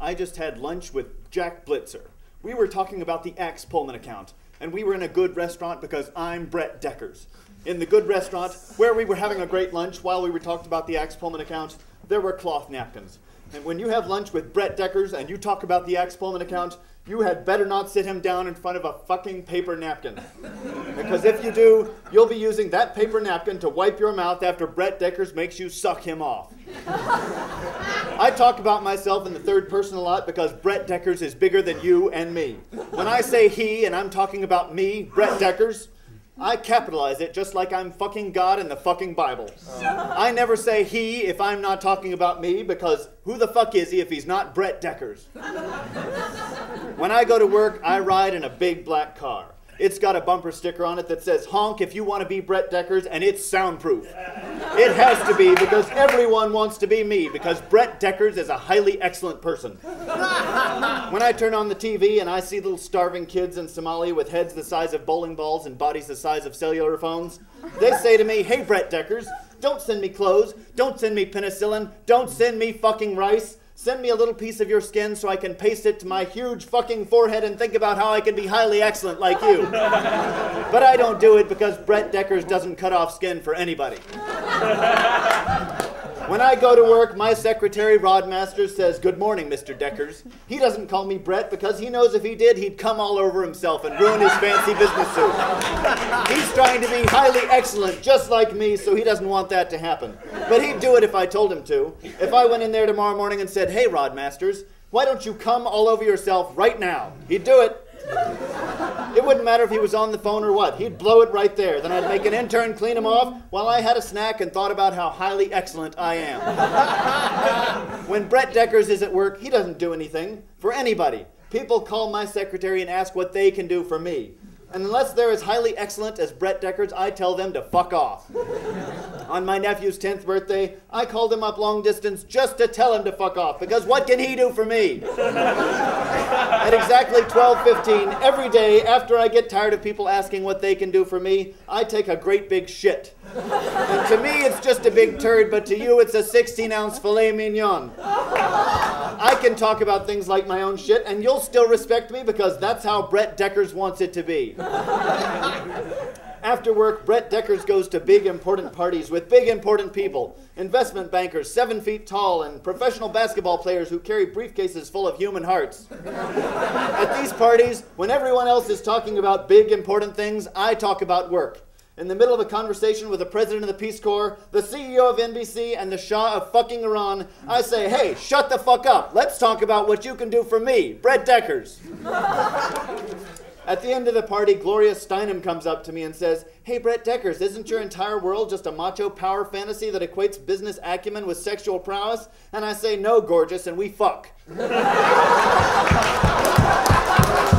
I just had lunch with Jack Blitzer. We were talking about the Axe Pullman account, and we were in a good restaurant because I'm Brett Deckers. In the good restaurant, where we were having a great lunch while we were talking about the Axe Pullman account, there were cloth napkins. And when you have lunch with Brett Deckers and you talk about the Axe Pullman account, you had better not sit him down in front of a fucking paper napkin. Because if you do, you'll be using that paper napkin to wipe your mouth after Brett Deckers makes you suck him off. I talk about myself in the third person a lot because Brett Deckers is bigger than you and me. When I say he and I'm talking about me, Brett Deckers, I capitalize it just like I'm fucking God in the fucking Bible. I never say he if I'm not talking about me, because who the fuck is he if he's not Brett Deckers? When I go to work, I ride in a big black car. It's got a bumper sticker on it that says, "Honk if you want to be Brett Deckers," and it's soundproof. It has to be, because everyone wants to be me, because Brett Deckers is a highly excellent person. When I turn on the TV and I see little starving kids in Somalia with heads the size of bowling balls and bodies the size of cellular phones, they say to me, "Hey, Brett Deckers, don't send me clothes, don't send me penicillin, don't send me fucking rice. Send me a little piece of your skin so I can paste it to my huge fucking forehead and think about how I can be highly excellent like you." But I don't do it because Brett Deckers doesn't cut off skin for anybody. When I go to work, my secretary, Rod Masters, says, "Good morning, Mr. Deckers." He doesn't call me Brett because he knows if he did, he'd come all over himself and ruin his fancy business suit. He's trying to be highly excellent, just like me, so he doesn't want that to happen. But he'd do it if I told him to. If I went in there tomorrow morning and said, "Hey, Rod Masters, why don't you come all over yourself right now?" He'd do it. It wouldn't matter if he was on the phone or what. He'd blow it right there. Then I'd make an intern clean him off while I had a snack and thought about how highly excellent I am. When Brett Deckers is at work, he doesn't do anything for anybody. People call my secretary and ask what they can do for me. And unless they're as highly excellent as Brett Deckers, I tell them to fuck off. On my nephew's 10th birthday, I called him up long distance just to tell him to fuck off, because what can he do for me? At exactly 12:15 every day, after I get tired of people asking what they can do for me, I take a great big shit. And to me, it's just a big turd, but to you, it's a 16-ounce filet mignon. I can talk about things like my own shit, and you'll still respect me because that's how Brett Deckers wants it to be. After work, Brett Deckers goes to big, important parties with big, important people. Investment bankers 7 feet tall and professional basketball players who carry briefcases full of human hearts. At these parties, when everyone else is talking about big, important things, I talk about work. In the middle of a conversation with the president of the Peace Corps, the CEO of NBC, and the Shah of fucking Iran, I say, "Hey, shut the fuck up. Let's talk about what you can do for me, Brett Deckers." At the end of the party, Gloria Steinem comes up to me and says, "Hey, Brett Deckers, isn't your entire world just a macho power fantasy that equates business acumen with sexual prowess?" And I say, "No, gorgeous, and we fuck."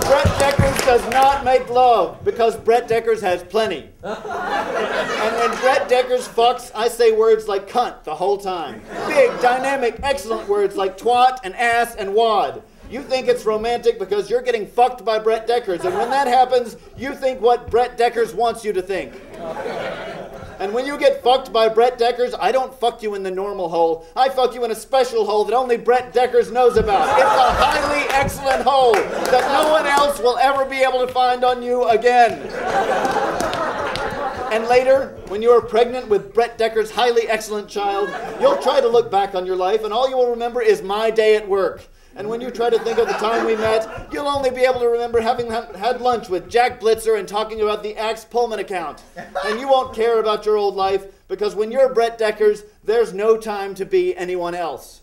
Brett Deckers does not make love because Brett Deckers has plenty. And when Brett Deckers fucks, I say words like cunt the whole time. Big, dynamic, excellent words like twat and ass and wad. You think it's romantic because you're getting fucked by Brett Deckers, and when that happens, you think what Brett Deckers wants you to think. And when you get fucked by Brett Deckers, I don't fuck you in the normal hole. I fuck you in a special hole that only Brett Deckers knows about. It's a highly excellent hole that no one else will ever be able to find on you again. And later, when you are pregnant with Brett Deckers' highly excellent child, you'll try to look back on your life, and all you will remember is my day at work. And when you try to think of the time we met, you'll only be able to remember having had lunch with Jack Blitzer and talking about the Axe Pullman account. And you won't care about your old life, because when you're Brett Deckers, there's no time to be anyone else.